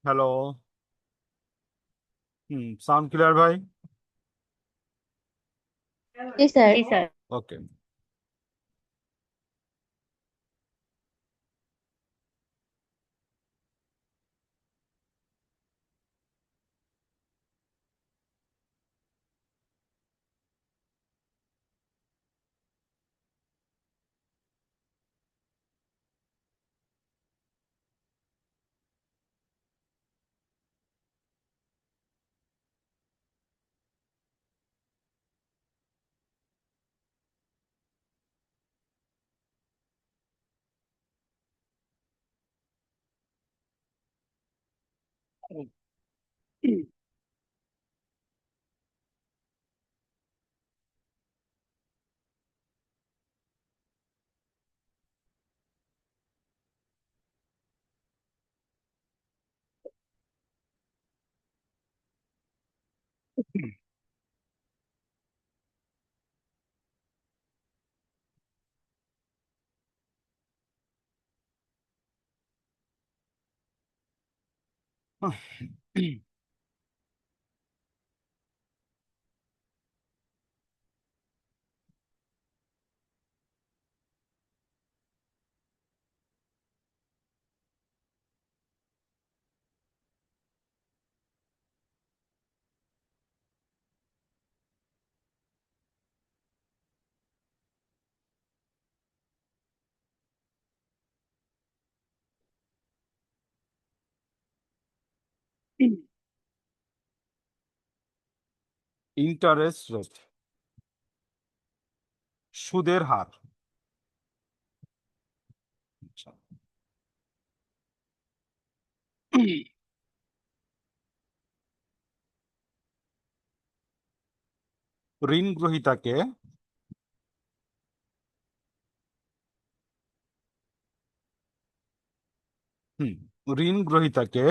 Hello. Sound clear ভাই? জি sir. ওকে। Interest rate, সুদের হার। আচ্ছা। ঋণ গ্রহীতাকে হুম ঋণ গ্রহীতাকে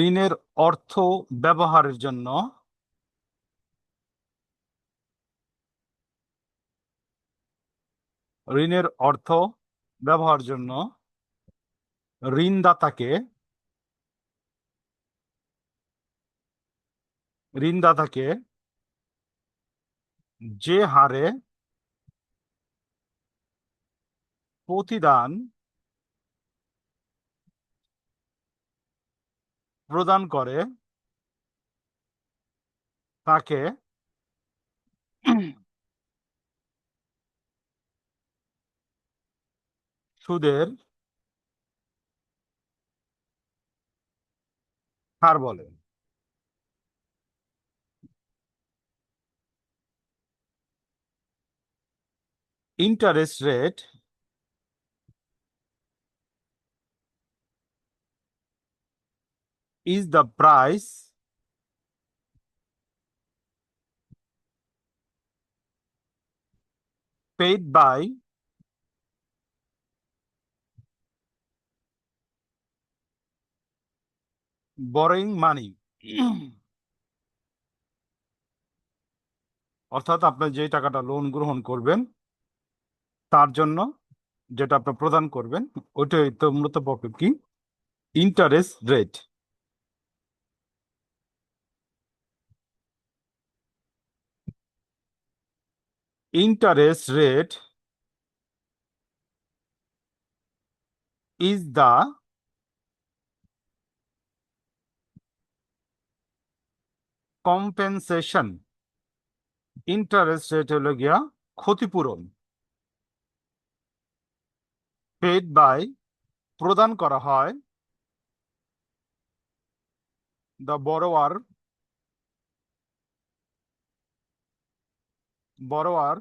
ঋণের অর্থ ব্যবহারের জন্য ঋণের অর্থ ব্যবহার জন্য ঋণদাতাকে ঋণদাতাকে যে হারে প্রতিদান প্রদান করে তাকে সুদের হার বলে। Interest rate is the price paid by borrowing money অর্থাৎ আপনি যে টাকাটা লোন গ্রহণ করবেন তার জন্য যেটা আপনি প্রদান করবেন, ওইটাই তো মূলত কি interest rate, interest rate is the compensation, interest rate হলো গিয়া ক্ষতিপূরণ, পেড বাই প্রদান করা হয়, দ্য বড়োয়ার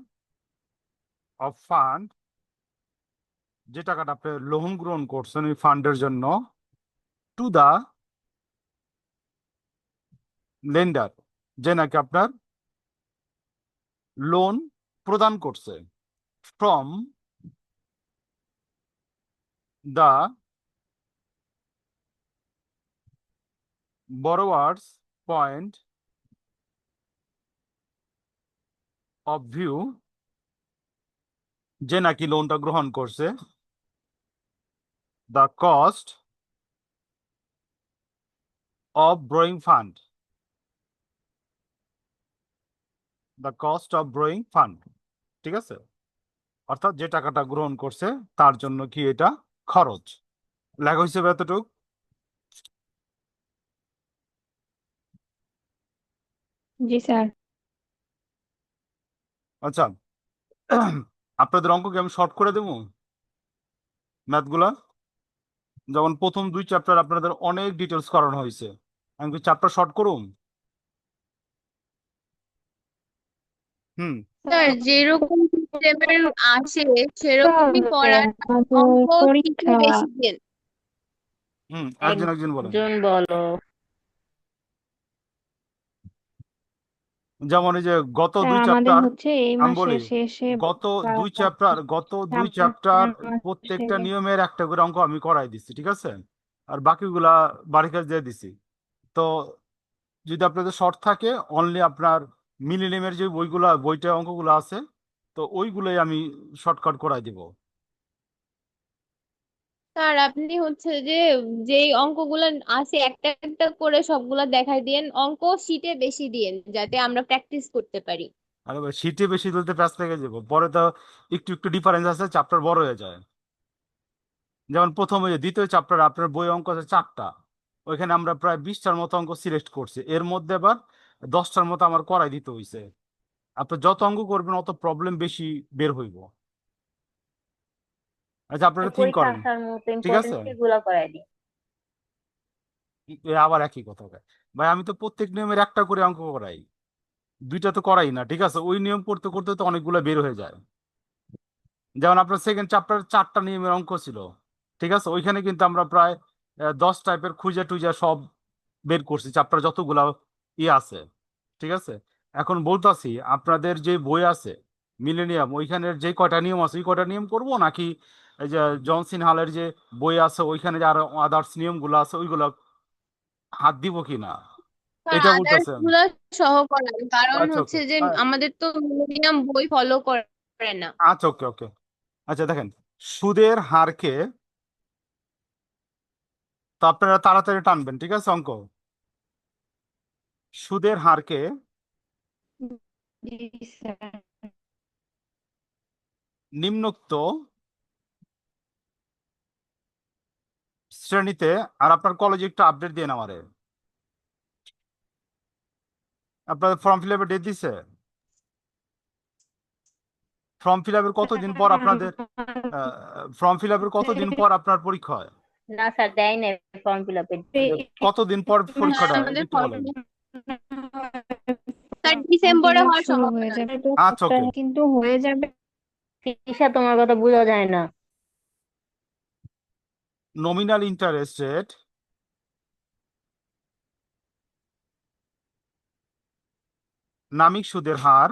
অফ ফান্ড, যে টাকাটা আপনি লোন গ্রহণ করছেন ওই ফান্ডের জন্য, টু দা লেন্ডার, যে নাকি আপনার লোন প্রদান করছে, from the borrower's point of view, যে নাকি লোনটা গ্রহণ করছে, the cost of borrowing fund, the cost of borrowing fund, ঠিক আছে? অর্থাৎ যে টাকাটা গ্রহণ করছে তার জন্য কি এটা খরচ, লেখা হিসেবে এতটুক। জি স্যার। আচ্ছা, আপনাদের অঙ্ক কি আমি শর্ট করে দেবো ম্যাথগুলা? যেমন প্রথম দুই চ্যাপ্টার আপনাদের অনেক ডিটেলস করানো হয়েছে, আমি কি চ্যাপ্টার শর্ট করুম? হুম। স্যার যেরকম সিস্টেমের আসে সেরকমই করার, আমাদের অঙ্ক শিখে পরীক্ষা। বেশি দিন। হুম, একজন একজন বলেন। একজন বলো। যেমন এই যে গত স্যার দুই আমাদের চ্যাপ্টার, হচ্ছে এই আমি বলি মাসের শেষে গত দুই চ্যাপ্টার প্রত্যেকটা নিয়মের একটা করে অঙ্ক আমি করাই দিচ্ছি, ঠিক আছে? আর বাকিগুলা বাড়ি কাজ দিয়ে দিছি। তো যদি আপনাদের শর্ট থাকে, অনলি আপনার মিলিনিয়ামের যে বইটা অঙ্কগুলো আছে, তো ওইগুলোই আমি শর্টকাট করাই দিব। স্যার আপনি হচ্ছে যে যেই অঙ্কগুলো আছে একটা একটা করে সবগুলা দেখাই দিয়েন, অঙ্ক শিটে বেশি দিয়েন যাতে আমরা প্র্যাকটিস করতে পারি। আর শীতে বেশি তুলতে ব্যস্ত থেকে যাবো, পরে তো একটু একটু ডিফারেন্স আছে, চ্যাপ্টার বড় হয়ে যায়। যেমন প্রথম ওই যে দ্বিতীয় চ্যাপ্টার আপনার বই অঙ্ক আছে 4টা, ওইখানে আমরা প্রায় 20টার মতো অঙ্ক সিলেক্ট করছি, এর মধ্যে আবার 10টার মতো আমার করাই দিতে হয়েছে। আপনি যত অঙ্ক করবেন অত প্রবলেম বেশি বের হইব। আচ্ছা, আপনারা থিঙ্ক পরীক্ষা করেন, আসার মতো ঠিক আছে? ইম্পর্টেন্ট সেগুলো করাই দিই। এ আবার একই কথা কয়। ভাই আমি তো প্রত্যেক নিয়মের একটা করে অঙ্ক করাই, দুইটা তো করাই না, ঠিক আছে? ওই নিয়ম করতে করতে তো অনেকগুলো বের হয়ে যায়। যেমন আপনার সেকেন্ড চ্যাপ্টার 4টা নিয়মের অঙ্ক ছিল, ঠিক আছে? ওইখানে কিন্তু আমরা প্রায় 10 টাইপের খুঁজে টুজে সব বের করছি, চ্যাপ্টার যতগুলা আছে, ঠিক আছে? এখন বলতাছি আপনাদের যে বই আছে মিলেনিয়াম, ওইখানের যে কয়টা নিয়ম আছে ওই কয়টা নিয়ম করব, নাকি এই যে জনসিন হালের যে বই আছে ওইখানে যে আরো আদার্স নিয়মগুলো আছে ওইগুলো হাত দিব কি না, স্যার এটা আদার্স বলতেছেন? গুলা সহ করান, কারণ আচ্ছা হচ্ছে ওকে, যে আমাদের তো মিডিয়াম বই ফলো করে না। আচ্ছা ওকে ওকে। আচ্ছা দেখেন, সুদের হারকে, তো আপনারা তাড়াতাড়ি টানবেন, ঠিক আছে? অঙ্ক, সুদের হারকে জি স্যার। নিম্নোক্ত শ্রেণীতে, আর আপনার কলেজে একটু আপডেট দিয়ে আমারে, আপনাদের ফর্ম ফিল আপের ডেট দিছে? ফর্ম ফিল আপের কতদিন পর আপনাদের ফর্ম ফিল আপের কতদিন পর আপনার পরীক্ষা হয়? না স্যার, দেয় না ফর্ম ফিল আপের ডেট। কতদিন পর স্যার পরীক্ষাটা হয় এটা আমাদের একটু ফর্ম, বলেন। স্যার ডিসেম্বরে হওয়ার শুরু হয়ে সম্ভাবনা যাবে আছে। তো, আচ্ছা ওকে। কিন্তু হয়ে যাবে। তৃষা, তোমার কথা বোঝা যায় না। নমিনাল ইন্টারেস্ট রেট নামিক সুদের হার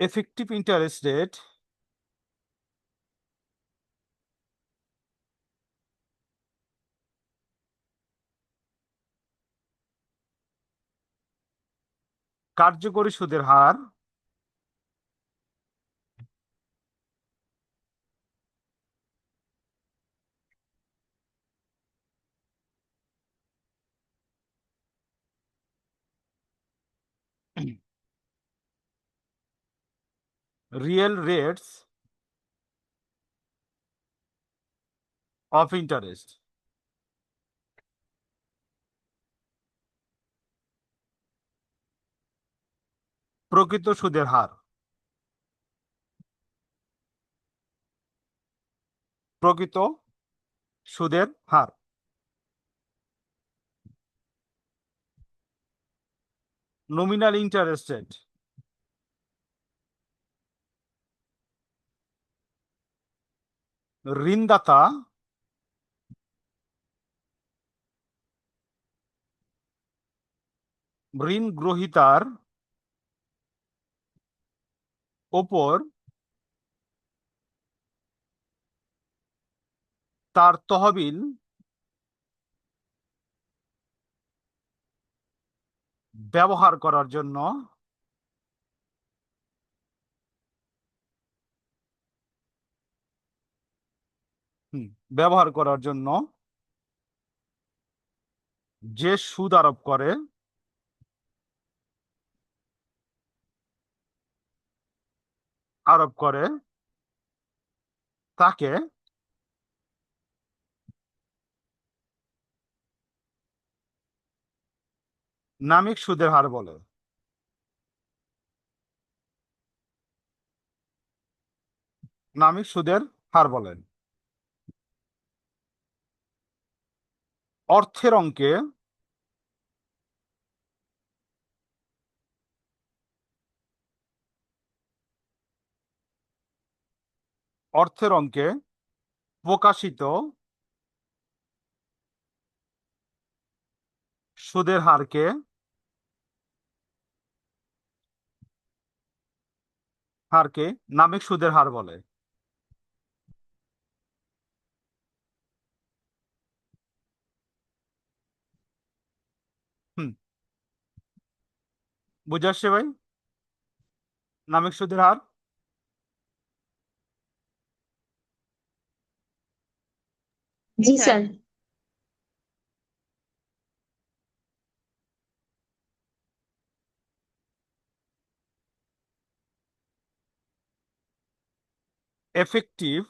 এফেক্টিভ ইন্টারেস্ট রেট কার্যকরী সুদের হার রিয়েল রেটস অফ ইন্টারেস্ট। প্রকৃত সুদের হার। প্রকৃত সুদের হার। Nominal interest rate. ঋণদাতা ঋণ গ্রহীতার ওপর তার তহবিল ব্যবহার করার জন্য ব্যবহার করার জন্য যে সুদ আরোপ করে তাকে নামিক সুদের হার বলে। নামিক সুদের হার বলেন। অর্থের অঙ্কে প্রকাশিত সুদের হারকে নামিক সুদের হার বলে। হুম, বুঝে আসছে ভাই? নামিক সুদের হার। জি স্যার। Effective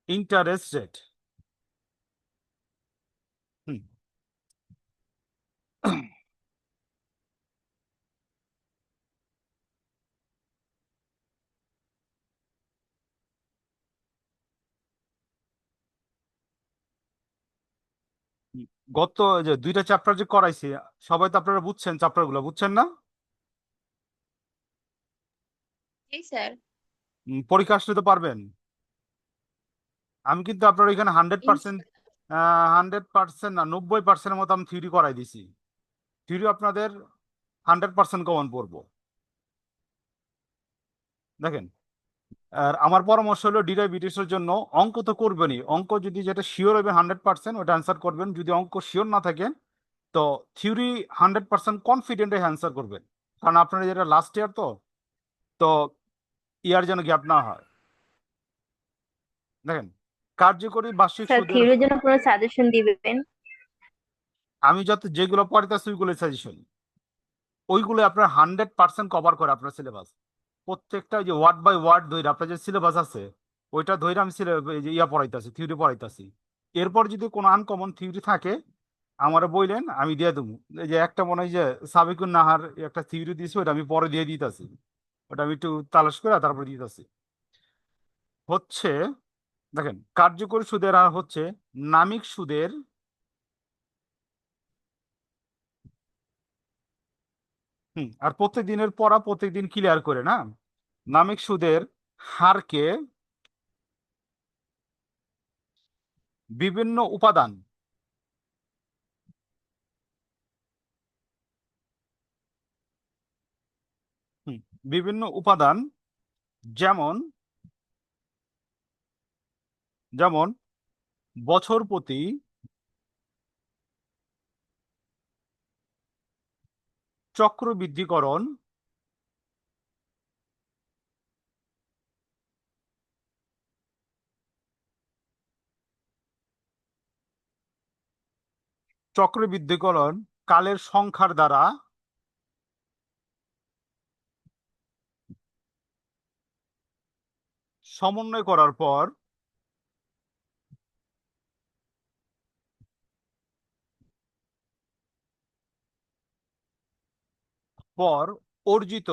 interest rate. গত যে দুইটা চ্যাপ্টার যে করাইছি, সবাই তো আপনারা বুঝছেন, চ্যাপ্টার গুলো বুঝছেন না? জি স্যার। পরীক্ষা আসলে তো পারবেন। আমি কিন্তু আপনার এখানে 100% 100% না, 90% মতো আমি থিওরি করাই দিছি। থিওরি আপনাদের 100% কমন পড়বো। দেখেন, আর আমার পরামর্শ হলো ডিরাইভেটিভসের জন্য অঙ্ক তো করবেনই। অঙ্ক যদি যেটা শিওর হবে 100% ওটা অ্যান্সার করবেন। যদি অঙ্ক শিওর না থাকে তো থিওরি 100% কনফিডেন্টে অ্যান্সার করবেন। কারণ আপনার যেটা লাস্ট ইয়ার, তো ইয়ার যেন গ্যাপ না হয়। দেখেন, কার্যকরী বার্ষিক স্যার সুদের থিওরির জন্য কোনো সাজেশন দিবেন? আমি যেগুলো পড়াইতেছি ওইগুলো সাজেশন, ওইগুলো আপনার 100% কভার করে আপনার সিলেবাস। প্রত্যেকটা ওই যে ওয়ার্ড বাই ওয়ার্ড ধরে আপনার যে সিলেবাস আছে ওইটা ধরে আমি পড়াইতেছি, থিওরি পড়াইতেছি। এরপর যদি কোনো আনকমন থিওরি থাকে আমারে বললেন, আমি দিয়ে দেবো। এই যে একটা মনে হয় যে সাবিকুন নাহার একটা থিওরি দিয়েছে, ওটা আমি পরে দিয়ে দিতেছি। ওটা আমি একটু তালাশ করে তারপর দিতেছি। হচ্ছে, দেখেন, কার্যকরী সুদের হার হচ্ছে নামিক সুদের আর প্রত্যেক দিনের পড়া প্রত্যেক দিন ক্লিয়ার করে না। নামিক সুদের হারকে বিভিন্ন উপাদান হুম, বিভিন্ন উপাদান যেমন যেমন বছর প্রতি চক্রবৃদ্ধিকরণ চক্রবৃদ্ধিকরণ কালের সংখ্যার দ্বারা সমন্বয় করার পর পর অর্জিত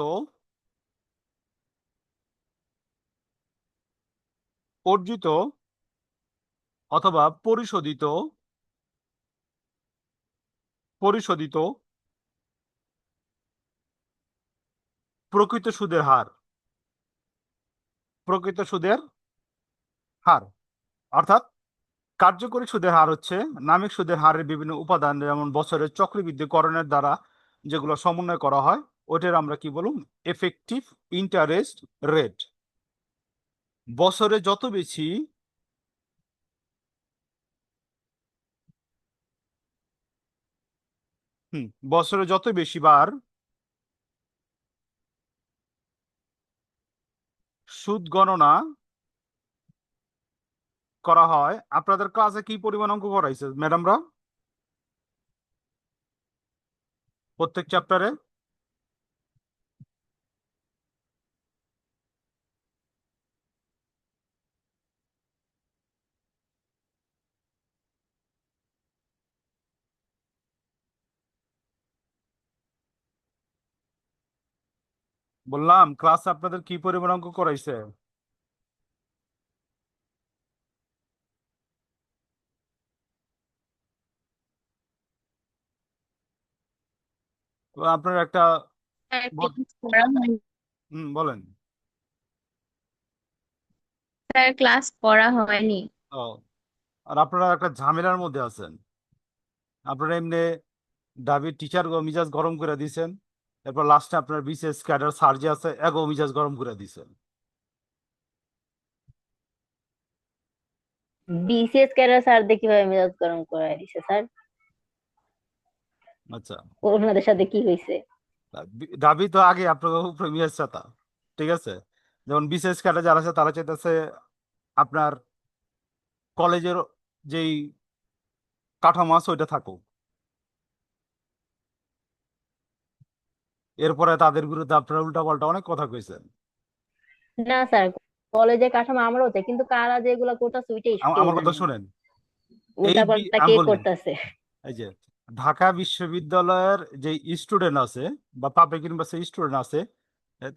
অর্জিত অথবা পরিশোধিত পরিশোধিত প্রকৃত সুদের হার প্রকৃত সুদের হার অর্থাৎ কার্যকরী সুদের হার হচ্ছে নামিক সুদের হারের বিভিন্ন উপাদান যেমন বছরের চক্রবৃদ্ধিকরণের দ্বারা যেগুলো সমন্বয় করা হয় ওইটার আমরা কি বলুন এফেক্টিভ ইন্টারেস্ট রেট। বছরে যত বেশি বছরে যত বেশি বার সুদ গণনা করা হয়। আপনাদের ক্লাসে কি পরিমাণ অঙ্ক করাইছে ম্যাডামরা প্রত্যেক চ্যাপ্টারে? বললাম ক্লাসে আপনাদের কি পরিমাণ অঙ্ক করাইছে? তো আপনার একটা ক্লাস করা হয়নি বলেন। স্যার, ক্লাস করা হয়নি। ও, আর আপনারা একটা ঝামেলার মধ্যে আছেন। আপনারা এমনি ডাবি টিচার মিজাজ গরম করে দিয়েছেন, এরপর লাস্টে আপনার বিসিএস ক্যাডার স্যার যে আছে এগো মিজাজ গরম করে দিয়েছেন। বিসিএস ক্যাডার স্যারদের কিভাবে মেজাজ গরম করে দিছে স্যার? আচ্ছা, ওনাদের সাথে কি হয়েছে? ডাবি তো আগে আপনার উপরে মিজাজ চাতা, ঠিক আছে? যেমন বিসিএস ক্যাডার যারা আছে তারা চাইতেছে আপনার কলেজের যেই কাঠামো আছে ওইটা থাকুক, এরপরে তাদের বিরুদ্ধে আপনারা উল্টাপাল্টা অনেক কথা কইছেন। না স্যার, কলেজে কাঠামো আমারও চাই, কিন্তু কারা যেগুলো করতেছে ওইটাই কেউ আমার কথা জানে না। শুনেন, উল্টা পাল্টা আমি কে বলি করতেছে? এই যে ঢাকা বিশ্ববিদ্যালয়ের যে স্টুডেন্ট আছে বা পাবলিক ইউনিভার্সিটির স্টুডেন্ট আছে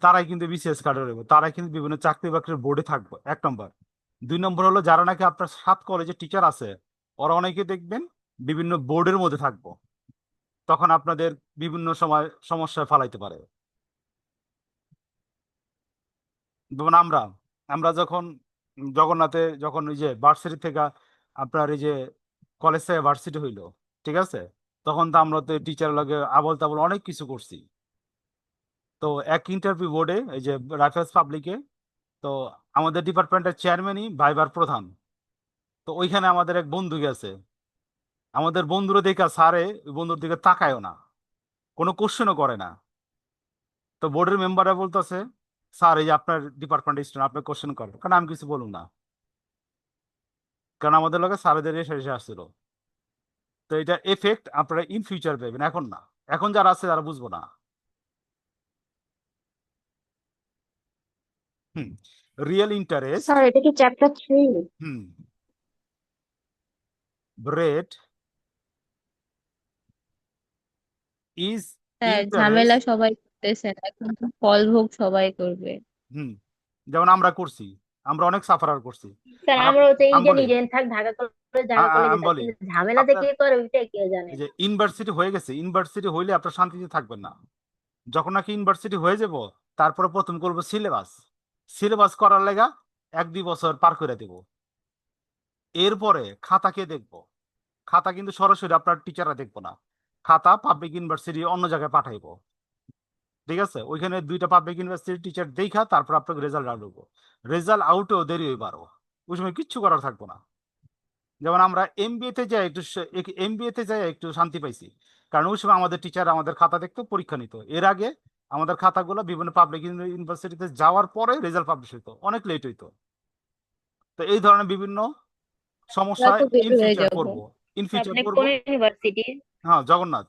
তারাই কিন্তু বিসিএস কার্ডে রইব, তারাই কিন্তু বিভিন্ন চাকরি বাকরির বোর্ডে থাকবো, 1 নম্বর। 2 নম্বর হলো যারা নাকি আপনার 7 কলেজে টিচার আছে ওরা অনেকে দেখবেন বিভিন্ন বোর্ডের মধ্যে থাকবো, তখন আপনাদের বিভিন্ন সময় সমস্যায় ফালাইতে পারে। যেমন আমরা আমরা যখন জগন্নাথে যখন ওই যে ভার্সিটি থেকে আপনার এই যে কলেজ থেকে ভার্সিটি হইলো, ঠিক আছে, তখন তো আমরা তো টিচার লাগে আবল তাবল অনেক কিছু করছি। তো এক ইন্টারভিউ বোর্ডে এই যে রাইফেলস পাবলিকে, তো আমাদের ডিপার্টমেন্টের চেয়ারম্যানই ভাইবার প্রধান। তো ওইখানে আমাদের এক বন্ধু গেছে, আমাদের বন্ধুরা দেখা স্যারে ওই বন্ধুর দিকে তাকায়ও না, কোনো কোশ্চেনও করে না। তো বোর্ডের মেম্বাররা বলতেছে স্যার এই যে আপনার ডিপার্টমেন্টের স্টুডেন্ট আপনি কোশ্চেন করেন, কারণ আমি কিছু বলুন না, কারণ আমাদের লোকে স্যারেদের এসে এসে আসছিল। তো এটা এফেক্ট আপনারা ইন ফিউচার পাবেন, এখন না, এখন যারা আছে তারা বুঝবো না। হুম, রিয়েল ইন্টারেস্ট, স্যার এটা কি chapter 3? Hmm, rate is sir, ঝামেলা ইন্টারেস্ট, সবাই করতেছেন, এখন তো ফল ভোগ সবাই করবে। হুম, যেমন আমরা করছি, আমরা অনেক সাফার করছি। স্যার আর আমরাও তো এই আমি যে বলি নিজের থাক ঢাকা কলেজ ঢাকা কলেজে আমি থাক, বলি কিন্তু ঝামেলা যে আপনার কে করে ওইটাই কে জানে। এই যে ইউনিভার্সিটি হয়ে গেছে, ইউনিভার্সিটি হইলে আপনার শান্তিতে থাকবেন না। যখন নাকি ইউনিভার্সিটি হয়ে যাব তারপরে প্রথম করবো সিলেবাস, সিলেবাস করার লেগা 1-2 বছর পার করে দেব। এরপরে খাতা কে দেখবো? খাতা কিন্তু সরাসরি আপনার টিচাররা দেখবো না, খাতা পাবলিক ইউনিভার্সিটি অন্য জায়গায় পাঠাইবো, ঠিক আছে? ওইখানে 2টা পাবলিক ইউনিভার্সিটি টিচার দেখা তারপর আপনাকে রেজাল্ট আউট হবো। রেজাল্ট আউটেও দেরি হইব আরো, ওই সময় কিচ্ছু করার থাকবো না। যেমন আমরা এমবিএ তে যাই এমবিএ তে যাই একটু শান্তি পাইছি, কারণ ওই সময় আমাদের টিচার আমাদের খাতা দেখতো, পরীক্ষা নিত। এর আগে আমাদের খাতাগুলো বিভিন্ন পাবলিক ইউনিভার্সিটিতে যাওয়ার পরে রেজাল্ট পাবলিশ হতো, অনেক লেট হইতো। তো এই ধরনের বিভিন্ন আমরা সমস্যা তো বের ইন হয়ে ফিউচার যাব। করব, ইন ফিউচার আপনি করব। কোন ইউনিভার্সিটি? হ্যাঁ, জগন্নাথ।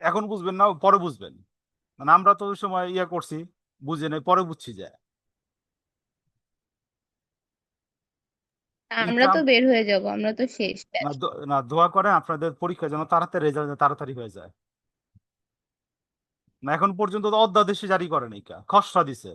এখন বুঝবেন না, পরে বুঝবেন। মানে আমরা তো ওই সময় ইয়ে করছি, বুঝে নাই, পরে বুঝছি যে আমরা তো ইনকাম। বের হয়ে যাব, আমরা তো শেষ না ব্যাচ। না, দোয়া করেন আপনাদের পরীক্ষা যেন তাড়াতাড়ি রেজাল্ট তাড়াতাড়ি হয়ে যায়। না এখন পর্যন্ত তো অধ্যাদেশই জারি করে নাই, খসড়া দিছে।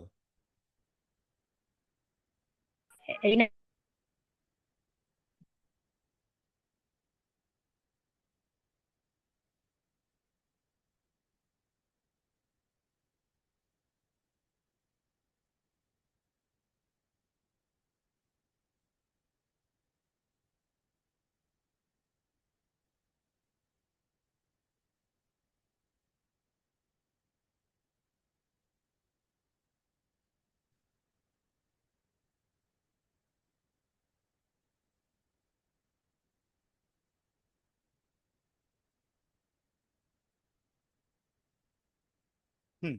হুম।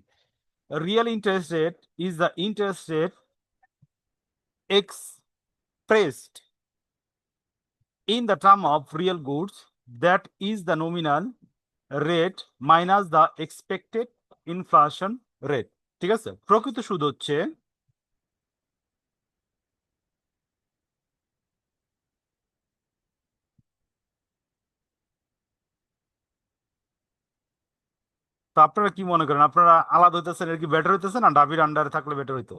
Real interest rate is the interest rate expressed in the term of real goods, that is the nominal rate minus the expected inflation rate। ঠিক আছে, প্রকৃত সুদ হচ্ছে, তো আপনারা কি মনে করেন, আপনারা আলাদা হইতেছেন, এর কি বেটার হইতেছে না ডাবির আন্ডারে থাকলে বেটার হইতো?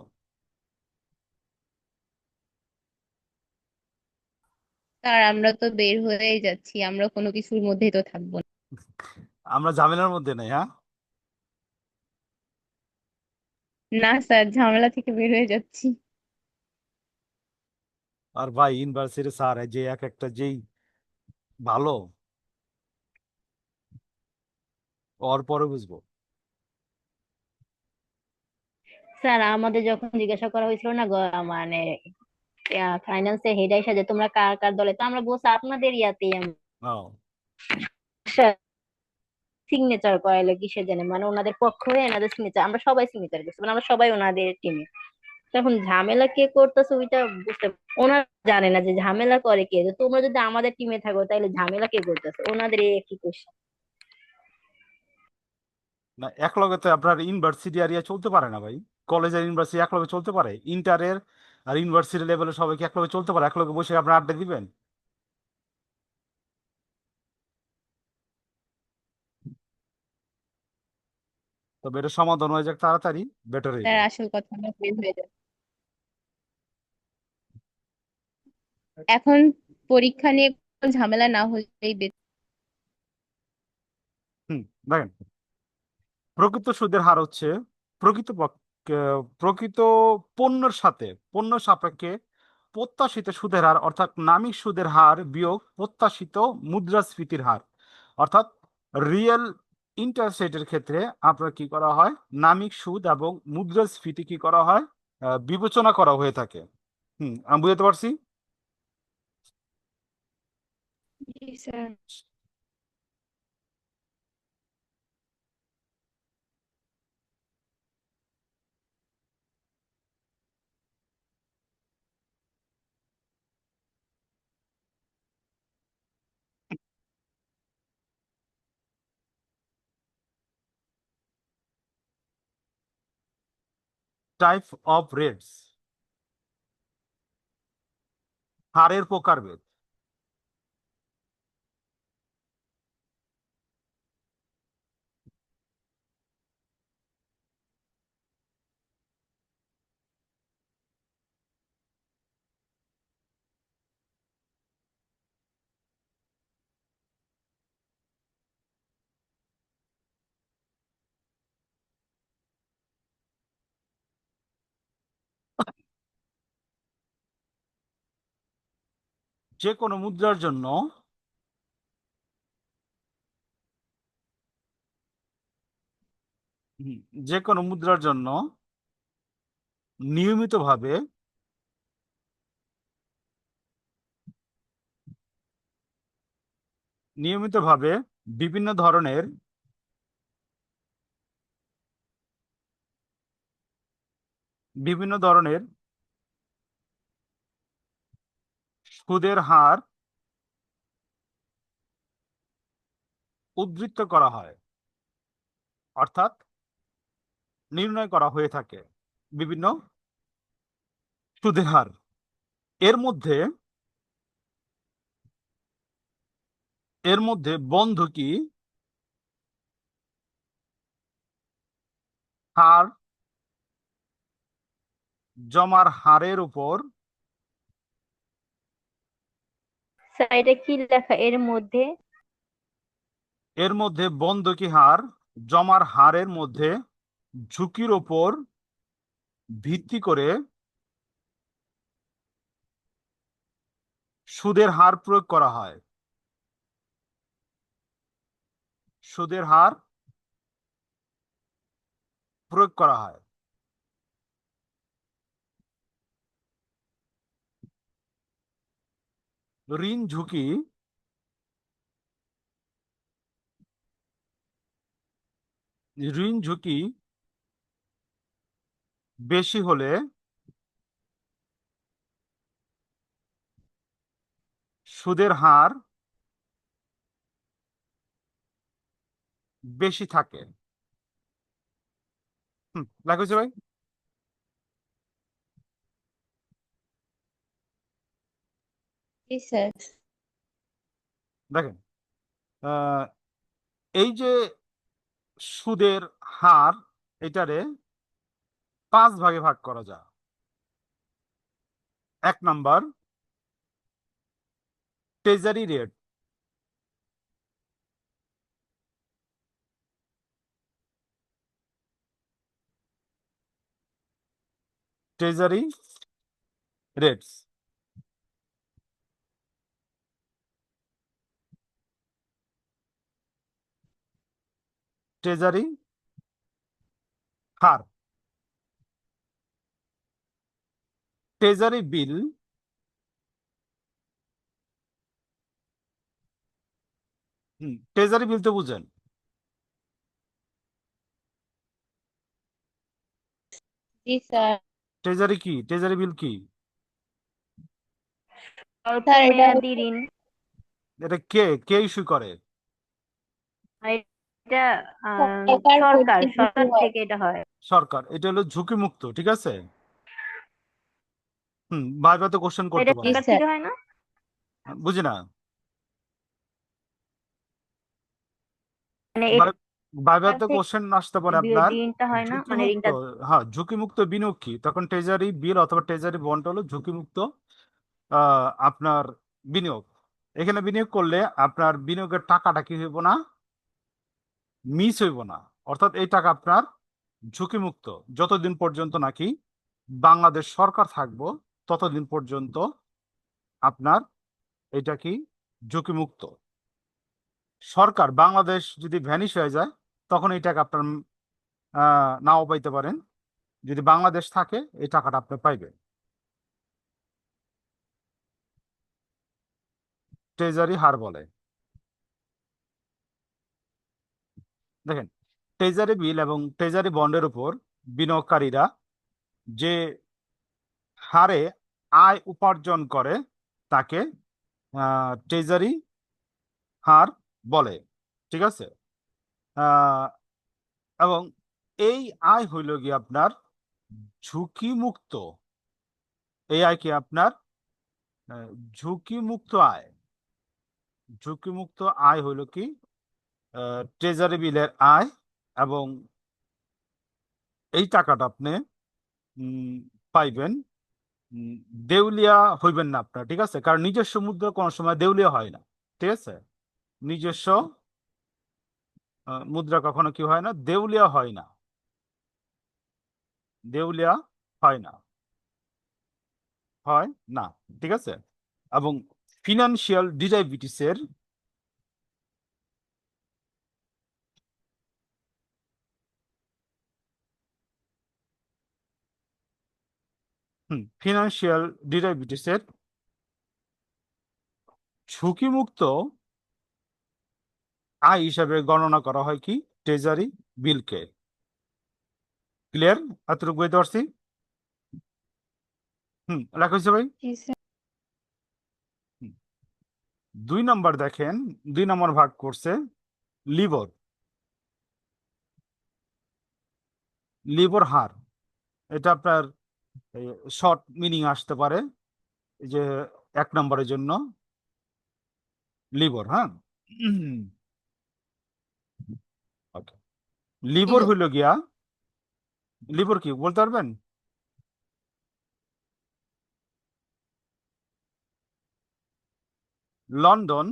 স্যার আমরা তো বের হয়েই যাচ্ছি, আমরা কোনো কিছুর মধ্যেই তো থাকবো না। আমরা ঝামেলার মধ্যে নেই, হ্যাঁ। না স্যার, ঝামেলা থেকে বের হয়ে যাচ্ছি। আর ভাই ইউনিভার্সিটি স্যার যে এক একটা যেই ভালো, ওর পরে বুঝবো। স্যার আমাদের যখন জিজ্ঞাসা করা হয়েছিল না মানে ফাইন্যান্সের হেড এসে যে তোমরা কার কার দলে, তো আমরা বলছি আপনাদের ইয়াতেই হ্যাঁ। সিগনেচার করাইলো কিসে জানে, মানে ওনাদের পক্ষ হয়ে এনাদের সিগনেচার, আমরা সবাই সিগনেচার করছি, মানে আমরা সবাই ওনাদের টিমে। তখন ঝামেলা কে করতেছে ওইটা বুঝতে, ওনারা জানে না যে ঝামেলা করে কে। যে তোমরা যদি আমাদের টিমে থাকো তাহলে ঝামেলা কে করতেছে, ওনাদের এই একই কোশ্চেন। না এক লগে তো আপনার ইউনিভার্সিটি এরিয়া চলতে পারে না ভাই। কলেজ আর ইউনিভার্সিটি এক লগে চলতে পারে? ইন্টারের আর ইউনিভার্সিটি লেভেলে সবাই কি এক লগে চলতে পারে? এক লগে বসে আপনার আড্ডা দিবেন? তবে এটা সমাধান হয়ে যাক তাড়াতাড়ি, বেটার হইব। স্যার আসল কথা, আমরা বের হয়ে যাচ্ছি এখন। পরীক্ষা নিয়ে কোনো ঝামেলা না হলেই হুম। দেখেন, প্রকৃত সুদের হার হচ্ছে প্রকৃত প্রকৃত পণ্যের সাথে পণ্য সাপেক্ষে প্রত্যাশিত সুদের হার, অর্থাৎ নামিক সুদের হার বিয়োগ প্রত্যাশিত মুদ্রাস্ফীতির হার। অর্থাৎ রিয়েল ইন্টারেস্ট রেটের ক্ষেত্রে আপনার কি করা হয়, নামিক সুদ এবং মুদ্রাস্ফীতি কি করা হয়, বিবেচনা করা হয়ে থাকে। আমি বুঝতে পারছি। জি স্যার। টাইপ অফ রেটস, হারের প্রকারভেদ। যে কোনো মুদ্রার জন্য যে কোনো মুদ্রার জন্য নিয়মিতভাবে নিয়মিতভাবে বিভিন্ন ধরনের বিভিন্ন ধরনের সুদের হার উদ্ধৃত করা হয়, অর্থাৎ নির্ণয় করা হয়ে থাকে বিভিন্ন সুদের হার। এর মধ্যে বন্ধকি হার, জমার হারের উপর স্যার এটা কি লেখা এর মধ্যে বন্ধকি হার জমার হারের মধ্যে ঝুঁকির ওপর ভিত্তি করে সুদের হার প্রয়োগ করা হয়। সুদের হার প্রয়োগ করা হয়। ঋণ ঝুঁকি ঋণ ঝুঁকি বেশি হলে সুদের হার বেশি থাকে। লেখা হয়েছে ভাই? জি স্যার। দেখেন, এই যে সুদের হার, এটারে 5 ভাগে ভাগ করা যায়। 1 number treasury rate. Treasury rates. Treasury হার। Treasury bill. ট্রেজারি বিল তো বুঝেন? জি স্যার। ট্রেজারি কি? ট্রেজারি বিল কি? স্বল্প স্যার এটা মেয়াদি ঋণ? এটা কে কে ইস্যু করে? আর এটা সরকার সরকার কর্তৃক কিছু সরকার হয়। থেকে এটা হয়। সরকার। এটা হলো ঝুঁকি মুক্ত, ঠিক আছে? ভাইবা তো কোশ্চেন করতে এটা জি পারে। সরকার স্যার। থেকে হয় না, বুঝি না। মানে এটা ভাইভাতে থেকে কোশ্চেন আসতে পারে আপনার ঋণটা হয় না, ঝুঁকি মানে মুক্ত। ঋণটা। হ্যাঁ, ঝুঁকি মুক্ত বিনিয়োগ কি? তখন ট্রেজারি বিল অথবা ট্রেজারি বন্ড হলো ঝুঁকি মুক্ত আপনার বিনিয়োগ। এখানে বিনিয়োগ করলে আপনার বিনিয়োগের টাকাটা কি হইব না, মিস হইব না। অর্থাৎ এই টাকা আপনার ঝুঁকি মুক্ত। যতদিন পর্যন্ত নাকি বাংলাদেশ সরকার থাকবো ততদিন পর্যন্ত আপনার এটা কি ঝুঁকি মুক্ত। সরকার বাংলাদেশ যদি ভ্যানিশ হয়ে যায় তখন এই টাকা আপনার নাও পাইতে পারেন। যদি বাংলাদেশ থাকে এই টাকাটা আপনি পাইবেন। ট্রেজারি হার বলে। দেখেন, ট্রেজারি বিল এবং ট্রেজারি বন্ডের উপর বিনিয়োগকারীরা যে হারে আয় উপার্জন করে তাকে ট্রেজারি হার বলে, ঠিক আছে? আহ, এবং এই আয় হইল গিয়ে আপনার ঝুঁকি মুক্ত। এই আয় কি আপনার ঝুঁকি মুক্ত আয়। ঝুঁকি মুক্ত আয় হইল কি ট্রেজারি বিলের আয়। এবং এই টাকাটা আপনি উম, পাইবেন। উম, দেউলিয়া হইবেন না আপনার, ঠিক আছে? কারণ নিজস্ব মুদ্রা কোনো সময় দেউলিয়া হয় না, ঠিক আছে? নিজস্ব মুদ্রা কখনো কি হয় না, দেউলিয়া হয় না। দেউলিয়া হয় না, হয় না, ঠিক আছে? এবং ফিনান্সিয়াল ডিরাইভেটিভসের ফিনান্সিয়াল ডিরাইভেটিভসের ঝুঁকিমুক্ত আয় হিসাবে গণনা করা হয় কি ট্রেজারি বিলকে। ক্লিয়ার? এতটুকু বুঝতে পারছি? লেখা হয়েছে ভাই? জি স্যার। 2 নম্বর দেখেন, 2 নম্বর ভাগ করছে লিবর, লিবর হার। এটা আপনার শর্ট মিনিং আসতে পারে, এই যে 1 নম্বরের জন্য লিবর। হ্যাঁ, ওকে। লিবর হইল গিয়া, লিবর কি বলতে পারবেন? London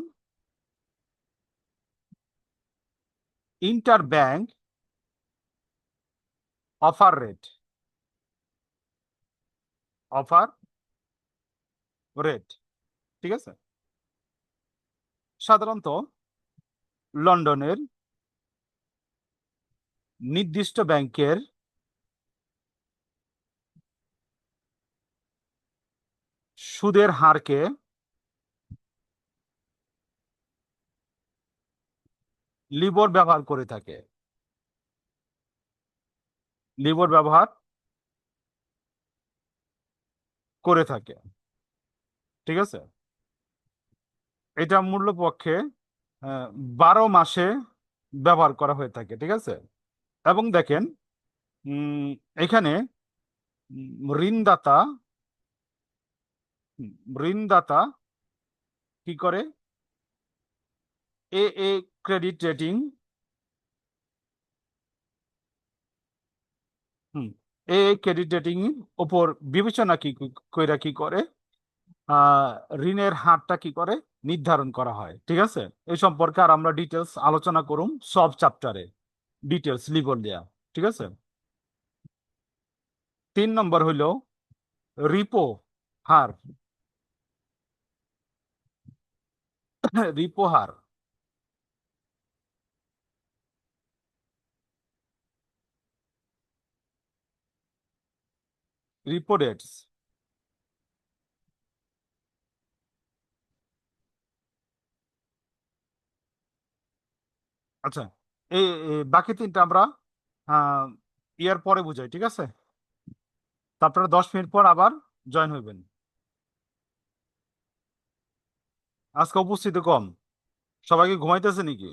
inter bank offer rate, offer rate, ঠিক আছে? সাধারণত লন্ডনের নির্দিষ্ট ব্যাংকের সুদের হারকে লিবর ব্যবহার করে থাকে, লিবর ব্যবহার করে থাকে, ঠিক আছে? এটা মূল্য পক্ষে 12 মাসে ব্যবহার করা হয়ে থাকে, ঠিক আছে? এবং দেখেন উম, এখানে ঋণদাতা, ঋণদাতা কি করে এ ক্রেডিট রেটিং, এ ক্রেডিট রেটিং ওপর বিবেচনা কইরা কি করে আহ ঋণের হারটা কি করে নির্ধারণ করা হয়, ঠিক আছে? এই সম্পর্কে আর আমরা ডিটেলস আলোচনা করুম সব চ্যাপ্টারে, ডিটেলস লিবর দেয়া, ঠিক আছে? 3 নম্বর হইল রিপো হার, রিপো হার, রিপো রেটস। আচ্ছা, এই বাকি 3টা আমরা ইয়ার পরে বুঝাই, ঠিক আছে? তারপরে 10 মিনিট পর আবার জয়েন হইবেন। আজকে উপস্থিতি কম, সবাইকে ঘুমাইতেছে নাকি?